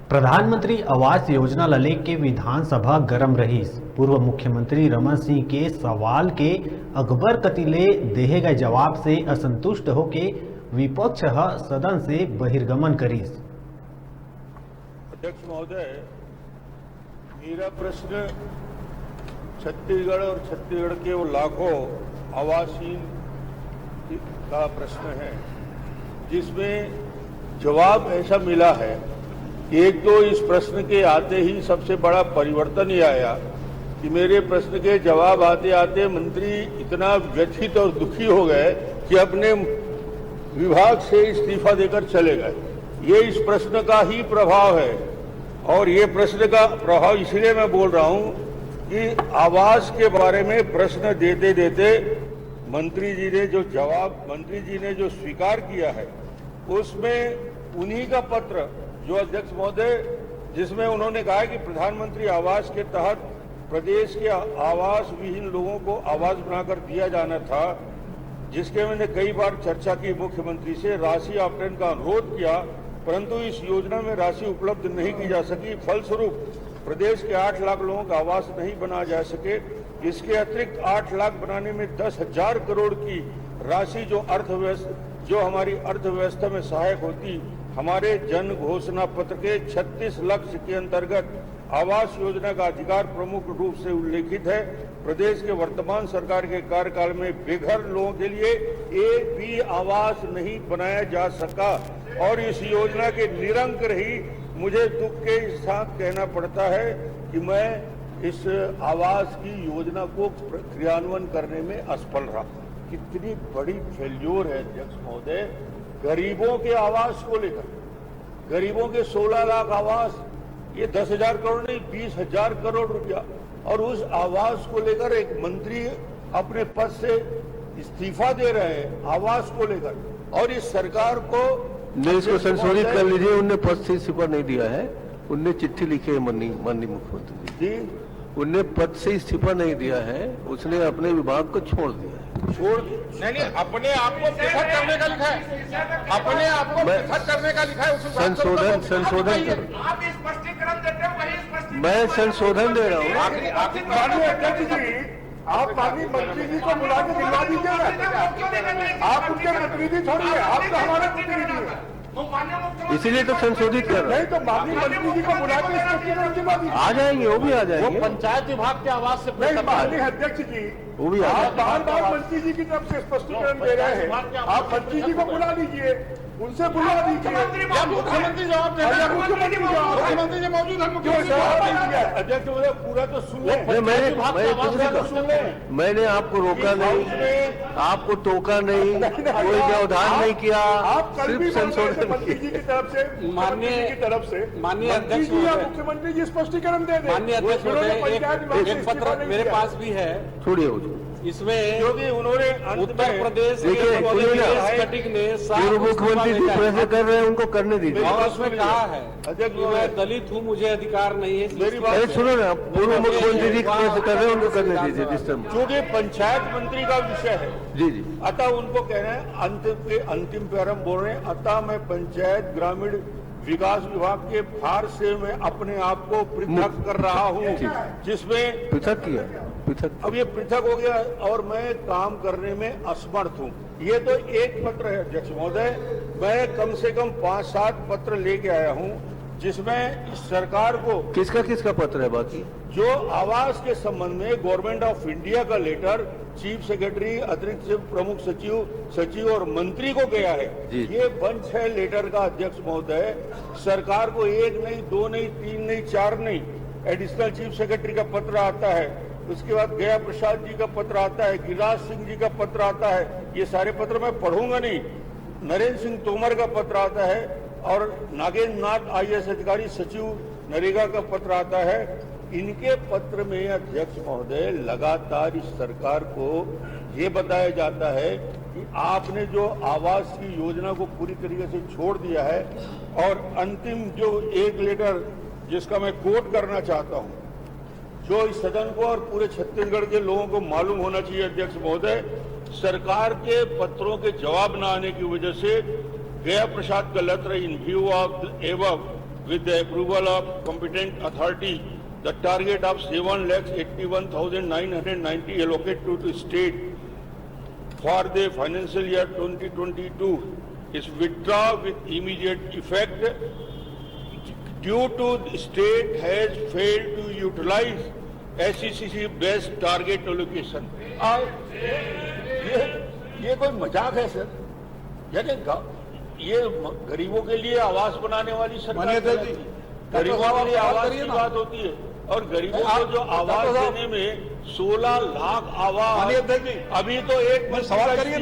प्रधानमंत्री आवास योजना ल लेके विधानसभा गरम रहीस। पूर्व मुख्यमंत्री रमन सिंह के सवाल के अकबर कतिले देहे गए जवाब से असंतुष्ट होके विपक्ष सदन से बहिर्गमन करीस। अध्यक्ष महोदय, मेरा प्रश्न छत्तीसगढ़ और छत्तीसगढ़ के वो लाखों आवासहीन का प्रश्न है, जिसमें जवाब ऐसा मिला है। एक तो इस प्रश्न के आते ही सबसे बड़ा परिवर्तन ये आया कि मेरे प्रश्न के जवाब आते आते मंत्री इतना व्यथित और दुखी हो गए कि अपने विभाग से इस्तीफा देकर चले गए। ये इस प्रश्न का ही प्रभाव है। और ये प्रश्न का प्रभाव इसलिए मैं बोल रहा हूं कि आवास के बारे में प्रश्न देते देते मंत्री जी ने जो स्वीकार किया है, उसमें उन्हीं का पत्र जो अध्यक्ष महोदय, जिसमें उन्होंने कहा कि प्रधानमंत्री आवास के तहत प्रदेश के आवास विहीन लोगों को आवास बनाकर दिया जाना था, जिसके मैंने कई बार चर्चा की मुख्यमंत्री से, राशि आवंटन का अनुरोध किया, परंतु इस योजना में राशि उपलब्ध नहीं की जा सकी। फलस्वरूप प्रदेश के 8 लाख लोगों का आवास नहीं बनाया जा सके। इसके अतिरिक्त 8 लाख बनाने में 10,000 करोड़ की राशि जो हमारी अर्थव्यवस्था में सहायक होती, हमारे जन घोषणा पत्र के 36 लक्ष्य के अंतर्गत आवास योजना का अधिकार प्रमुख रूप से उल्लेखित है। प्रदेश के वर्तमान सरकार के कार्यकाल में बेघर लोगों के लिए एक भी आवास नहीं बनाया जा सका और इस योजना के निरंक रही। मुझे दुख के साथ कहना पड़ता है कि मैं इस आवास की योजना को क्रियान्वयन करने में असफल रहा। कितनी बड़ी फेल्योर है अध्यक्ष महोदय। गरीबों के आवास को लेकर, गरीबों के 16 लाख आवास, ये 10,000 करोड़ नहीं 20,000 करोड़ रुपया, और उस आवास को लेकर एक मंत्री अपने पद से इस्तीफा दे रहे हैं आवास को लेकर। और इस सरकार को इसको संशोधित कर लीजिए। उनने पद से इस्तीफा नहीं दिया है, उनने चिट्ठी लिखी है माननीय मुख्यमंत्री जी। उनने पद से इस्तीफा नहीं दिया है, उसने अपने विभाग को छोड़ दिया है। नहीं, अपने आप को पृथक करने का लिखा है, अपने आप को पृथक करने का लिखा है। संशोधन कर, आप स्पष्टीकरण देते हो, वही स्पष्टीकरण मैं संशोधन दे रहा हूँ। माननीय अध्यक्ष जी, आप माननीय मंत्री जी को बुला के दिलवा दीजिएगा। आप उनके प्रतिनिधि थोड़ी है, आप तो हमारे प्रतिनिधि है। इसीलिए तो संशोधित कर रहे हैं। नहीं तो माननीय मंत्री जी को बुला के स्पष्टीकरण दिलवा दीजिए। आ जाएंगे, वो भी आ वो जाएंगे। पंचायत विभाग के आवास से नहीं, माननीय अध्यक्ष जी, वो भी आ आप जाएंगे। बार-बार मंत्री जी की तरफ से स्पष्टीकरण दे रहे हैं। आप मंत्री जी को बुला लीजिए, उनसे बुला दीजिए। मुख्यमंत्री जवाब दे रहे हैं, मुख्यमंत्री जी मौजूद है। अध्यक्ष महोदय, पूरा तो सुन लें। मैंने आपको रोका नहीं, आपको टोका नहीं, कोई व्यवधान नहीं किया, आप सिर्फ संशोधन मंत्री जी की तरफ से, माननीय अध्यक्ष जी या मुख्यमंत्री जी स्पष्टीकरण दे दें। माननीय अध्यक्ष महोदय, एक पत्र मेरे पास भी है, छोड़िए हो इसमें क्योंकि उन्होंने उत्तर प्रदेश देखिए, कटिंग ने पूर्व मुख्यमंत्री जी प्रेस कर रहे हैं, उनको करने दीजिए। और उसमें कहा है कि मैं दलित हूँ, मुझे अधिकार नहीं है। मेरी बात अरे सुनो ना, पूर्व मुख्यमंत्री जी प्रेस कर रहे हैं, उनको करने दीजिए डिस्टर्ब। क्योंकि पंचायत मंत्री का विषय है, जी जी, अतः उनको कह रहे हैं अंतिम पैरम बोल रहे हैं। अतः मैं पंचायत ग्रामीण विकास विभाग के भार से मैं अपने आप को पृथक कर रहा हूँ, जिसमें पृथक किया, पृथक। अब ये पृथक हो गया और मैं काम करने में असमर्थ हूँ। ये तो एक पत्र है अध्यक्ष महोदय, मैं कम से कम 5-7 पत्र लेके आया हूँ, जिसमें इस सरकार को किसका पत्र है बाकी? जो आवास के संबंध में गवर्नमेंट ऑफ इंडिया का लेटर चीफ सेक्रेटरी, अतिरिक्त प्रमुख सचिव और मंत्री को गया है। ये बंच है लेटर का अध्यक्ष महोदय। सरकार को 1 नहीं, 2 नहीं, 3 नहीं, 4 नहीं, एडिशनल चीफ सेक्रेटरी का पत्र आता है, उसके बाद गया प्रसाद जी का पत्र आता है, गिरिराज सिंह जी का पत्र आता है। ये सारे पत्र मैं पढ़ूंगा नहीं। नरेंद्र सिंह तोमर का पत्र आता है और नागेंद्र नाथ IAS अधिकारी सचिव नरेगा का पत्र आता है। इनके पत्र में अध्यक्ष महोदय लगातार इस सरकार को ये बताया जाता है कि आपने जो आवास की योजना को पूरी तरीके से छोड़ दिया है। और अंतिम जो एक लेटर जिसका मैं कोट करना चाहता हूं, जो इस सदन को और पूरे छत्तीसगढ़ के लोगों को मालूम होना चाहिए अध्यक्ष महोदय, सरकार के पत्रों के जवाब न आने की वजह से गया प्रसाद का लेटर इन व्यू ऑफ एवं with the approval of competent authority, the target of 7,81,990 allocated to the state for the financial year 2022 is withdrawn with immediate effect due to the state has failed to utilize SECC based target allocation. ये कोई मजाक है sir? यानी ये गरीबों के लिए आवास बनाने वाली सरकार है। गरीबों के लिए आवास की बात होती है और गरीबों को जो आवास देने में 16 लाख आवास, अभी तो एक सवाल करिए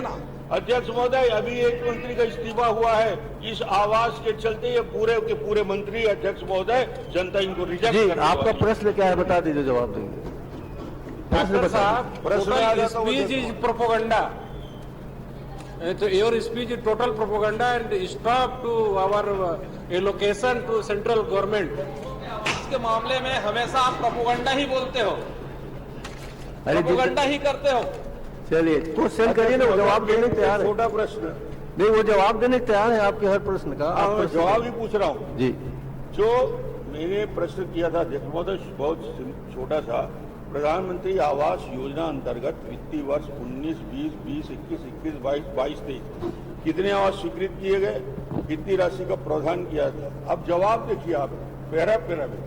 ना, अध्यक्ष महोदय, अभी एक मंत्री का इस्तीफा हुआ है। इस आवास के चलते ये पूरे के पूरे मंत्री, अध्यक्ष महोदय, जनता इनको रिजेक्ट जी, करने आपका प्रश्न क्या है बता दीजिए, जवाब देंगे। Dr. Saab, total speech is propaganda. So your speech is total propaganda and stop to our allocation to central government. इसके मामले में हमेशा आप प्रोपोगंडा ही बोलते हो, प्रोपोगंडा ही करते हो। चलिए क्वेश्चन करिए ना, वो जवाब देने को तैयार है। छोटा प्रश्न नहीं, वो जवाब देने को तैयार है आपके हर प्रश्न का। आप जवाब ही पूछ रहा हूँ जी। जो मैंने प्रश्न किया था अध्यक्ष महोदय, बहुत छोटा था। प्रधानमंत्री आवास योजना अंतर्गत वित्तीय वर्ष 19-20, 20-21, 21-22, 22-23 कितने आवास स्वीकृत किए गए, कितनी राशि का प्रावधान किया था? अब जवाब देखिए आप, पैरा में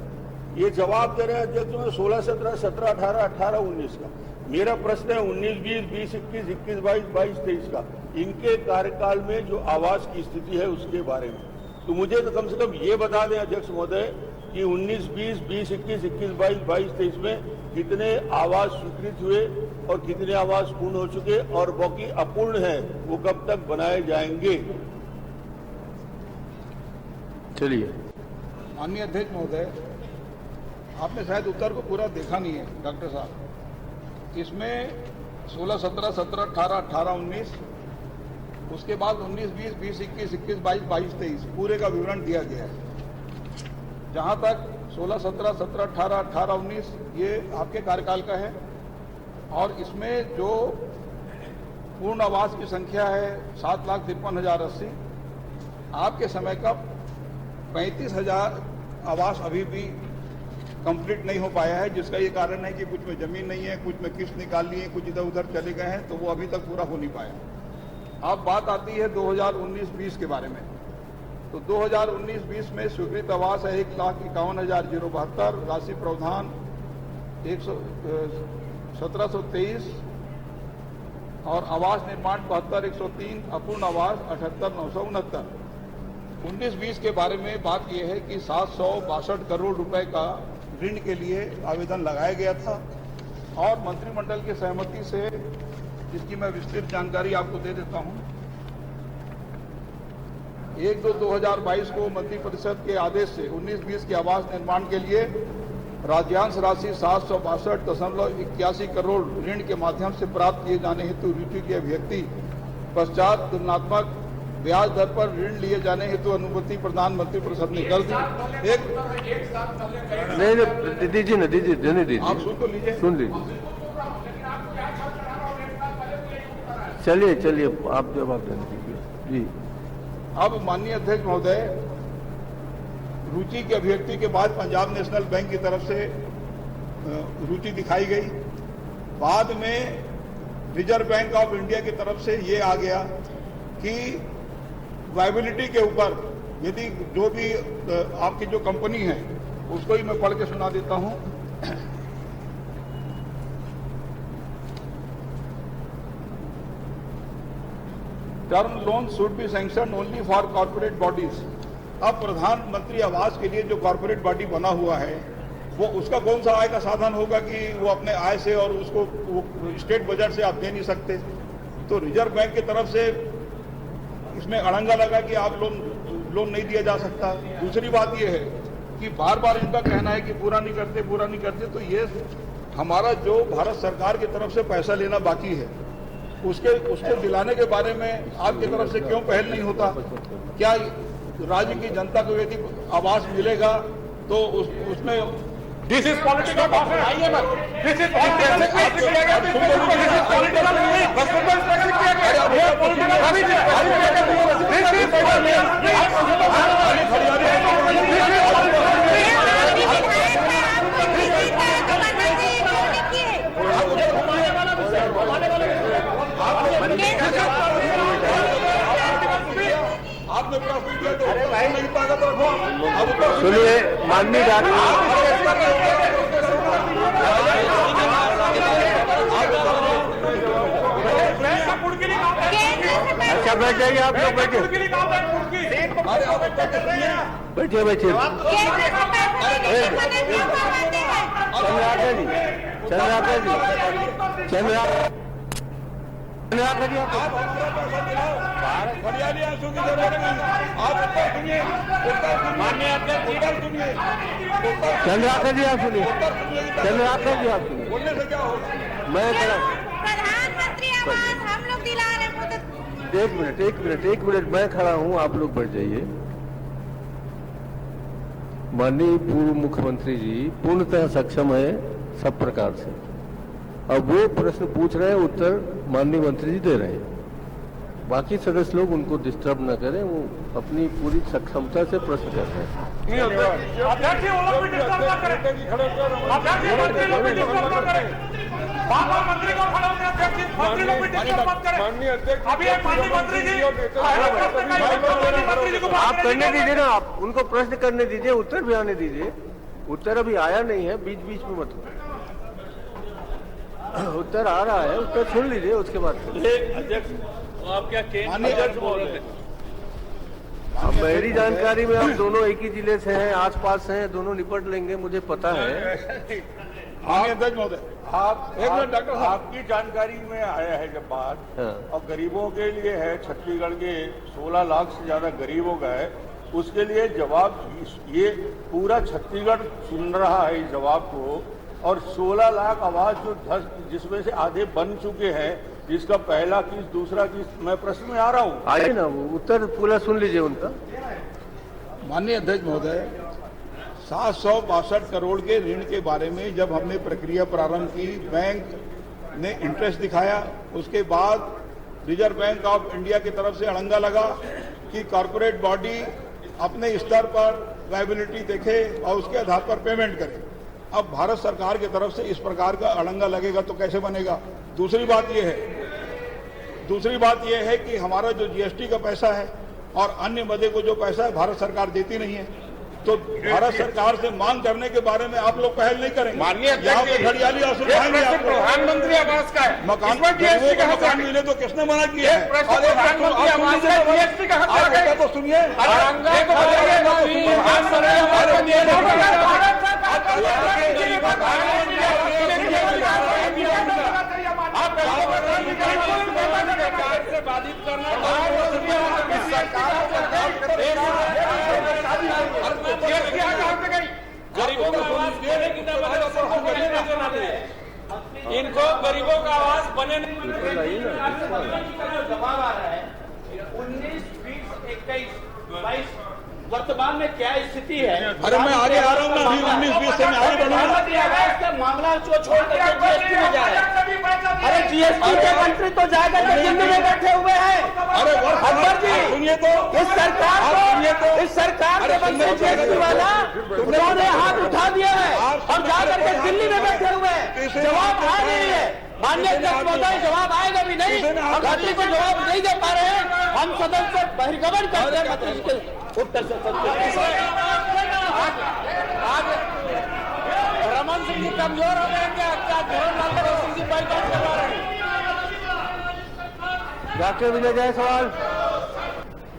ये जवाब दे रहे हैं अध्यक्ष में 16-17, 17-18, 18-19 का। मेरा प्रश्न है 19-20, 20-21, 21-22, 22-23 का। इनके कार्यकाल में जो आवास की स्थिति है उसके बारे में तो मुझे तो कम से कम ये बता दें अध्यक्ष महोदय कि 19-20, 20-21, 21-22, 22-23 में कितने आवास स्वीकृत हुए और कितने आवास पूर्ण हो चुके और बाकी अपूर्ण है वो कब तक बनाए जाएंगे? चलिए। माननीय अध्यक्ष महोदय, आपने शायद उत्तर को पूरा देखा नहीं है डॉक्टर साहब। इसमें 16-17, 17-18, 18-19, उसके बाद 19-20, 20-21, 21-22, 22-23 पूरे का विवरण दिया गया है। जहां तक 16-17, 17-18, 18-19 ये आपके कार्यकाल का है और इसमें जो पूर्ण आवास की संख्या है 7,53,080, आपके समय का 35,000 आवास अभी भी कंप्लीट नहीं हो पाया है, जिसका ये कारण है कि कुछ में जमीन नहीं है, कुछ में किस्त निकाल ली है, कुछ इधर उधर चले गए हैं, तो वो अभी तक पूरा हो नहीं पाया। अब बात आती है 2019-20 के बारे में। तो 2019-20 में स्वीकृत आवास है 1,51,072, राशि प्रावधान 1723 और आवास निर्माण 72,103, अपूर्ण आवास 78,969। 19-20 के बारे में बात यह है कि 762 करोड़ रुपए का ऋण के लिए आवेदन लगाया गया था और मंत्रिमंडल की सहमति से, जिसकी मैं विस्तृत जानकारी आपको दे देता हूं, 1/2/2022 को मंत्रिपरिषद के आदेश से 19-20 के आवास निर्माण के लिए राज्यांश राशि 762.81 करोड़ ऋण के माध्यम से प्राप्त किए जाने हेतु रुचि के अभ्यर्थी पश्चात तुलनात्मक ब्याज दर पर ऋण लिए जाने हेतु अनुमति प्रधानमंत्री परिषद ने कर दी। नहीं, दीजिए ना, दीजिए, देने दीजिए। आप सुन तो लीजिए, सुन लीजिए। चलिए आप जवाब देने दीजिए जी। अब माननीय अध्यक्ष महोदय, रुचि के अभ्यर्थी के बाद पंजाब नेशनल बैंक की तरफ से रुचि दिखाई गई। बाद में रिजर्व बैंक ऑफ इंडिया की तरफ से ये आ गया कि वायबिलिटी के ऊपर यदि जो भी आपकी जो कंपनी है उसको ही मैं पढ़ के सुना देता हूं। Term loan should be sanction only for corporate bodies. अब प्रधानमंत्री आवास के लिए जो कॉर्पोरेट बॉडी बना हुआ है वो उसका कौन सा आय का साधन होगा कि वो अपने आय से और उसको स्टेट बजट से आप दे नहीं सकते। तो रिजर्व बैंक की तरफ से इसमें अड़ंगा लगा कि आप लोन नहीं दिया जा सकता। दूसरी बात ये है कि बार बार इनका कहना है कि पूरा नहीं करते, तो ये हमारा जो भारत सरकार की तरफ से पैसा लेना बाकी है उसको दिलाने के बारे में आपकी तरफ से क्यों पहल नहीं होता? क्या राज्य की जनता को यदि आवास मिलेगा तो उसमें दिस इज पॉलिटिकल भाषण, आइए मत, दिस इज पॉलिटिकल प्रश्न किया तो अरे भाई नहीं ताकत रखो। अब सुनिए माननीय अच्छा बैठ जाइए आप लोग, बैठिए बैठिए बैठिए। चंद्राकर जी, चंद्राकर जी, चंद्राकर जी, हरियाली आंसू की जरूरत नहीं। आप उत्तर सुनिए, माननीय अध्यक्ष उत्तर सुनिए, चंद्राकर जी आप सुनिए, चंद्राकर जी आप सुनिए। बोलने से क्या होगा? मैं खड़ा, प्रधानमंत्री आवास हम लोग दिला रहे हैं। एक मिनट मैं खड़ा हूं, आप लोग बैठ जाइए। माननीय पूर्व मुख्यमंत्री जी पूर्णतः सक्षम है सब प्रकार से। अब वो प्रश्न पूछ रहे हैं, उत्तर माननीय मंत्री जी दे रहे हैं। बाकी सदस्य लोग उनको डिस्टर्ब न करें, वो अपनी पूरी सक्षमता से प्रश्न कर रहे हैं। अध्यक्ष वो लोग भी डिस्टर्ब ना करें, अध्यक्ष मंत्री लोग भी डिस्टर्ब ना करें, बार-बार मंत्री को खड़ा होने अध्यक्ष मंत्री लोग भी डिस्टर्ब मत करें। अभी एक माननीय मंत्री जी मंत्री जी को आप करने दीजिए ना, आप उनको प्रश्न करने दीजिए, उत्तर भी आने दीजिए। उत्तर अभी आया नहीं है, बीच बीच में मत। उत्तर आ रहा है, उत्तर सुन लीजिए उसके बाद। अध्यक्ष आप क्या अध्यक्ष बोल रहे हैं? अब मेरी जानकारी में हम दोनों एक ही जिले से हैं, आसपास हैं, दोनों निपट लेंगे, मुझे पता है। अध्यक्ष महोदय, आप एक मिनट डॉक्टर साहब, आपकी जानकारी में आया है जब बात, हाँ। और गरीबों के लिए है, छत्तीसगढ़ के 16 लाख से ज्यादा गरीबों का है, उसके लिए जवाब ये पूरा छत्तीसगढ़ सुन रहा है इस जवाब को। और 16 लाख आवास जो 10 जिसमें से आधे बन चुके हैं, जिसका पहला किस्त दूसरा किस्त, मैं प्रश्न में आ रहा हूँ, आइए ना, वो उत्तर पूरा सुन लीजिए उनका। माननीय अध्यक्ष महोदय, 762 करोड़ के ऋण के बारे में जब हमने प्रक्रिया प्रारंभ की, बैंक ने इंटरेस्ट दिखाया, उसके बाद रिजर्व बैंक ऑफ इंडिया की तरफ से अड़ंगा लगा कि कॉर्पोरेट बॉडी अपने स्तर पर लायबिलिटी देखे और उसके आधार पर पेमेंट करे। अब भारत सरकार की तरफ से इस प्रकार का अड़ंगा लगेगा तो कैसे बनेगा? दूसरी बात यह है कि हमारा जो जीएसटी का पैसा है और अन्य मदे को जो पैसा है भारत सरकार देती नहीं है, तो भारत सरकार से मांग करने के बारे में आप लोग पहल नहीं करेंगे। माननीय यहाँ पे हरियाली आंसू बहाएंगे आप लोग। प्रधानमंत्री आवास का है, मकान जीएसटी का मकान मिले तो किसने मना किया है? प्रधानमंत्री आवास का जीएसटी का आप बेटा तो सुनिए, बाधित करना गरीबों का आवास बने की इनको गरीबों का आवास बने जवाब आ रहा है 19, 20, 21, 22 वर्तमान में क्या स्थिति है? अरे मैं आगे आ रहा हूँ ना, अभी 19-20 से मैं आगे बढ़ूंगा। मामला जो छोड़ करके जीएसटी में जा रहा है। अरे जीएसटी के मंत्री तो जाकर के दिल्ली में बैठे हुए हैं। अरे अकबर जी, सुनिए तो, इस सरकार के मंत्री जीएसटी वाला उन्होंने हाथ उठा दिया है और जाकर के दिल्ली में बैठे हुए हैं। जवाब आ नहीं है। माननीय अध्यक्ष महोदय, जवाब आएगा भी नहीं, हम मंत्री को जवाब नहीं दे पा रहे हैं। हम सदन से बहिर्गमन करते हैं मंत्री के उत्तर से। आज रमन सिंह जी कमजोर हो गए क्या? धर्मलाल सिंह जी बाइकआउट करवा रहे हैं। डॉक्टर विजय जायसवाल।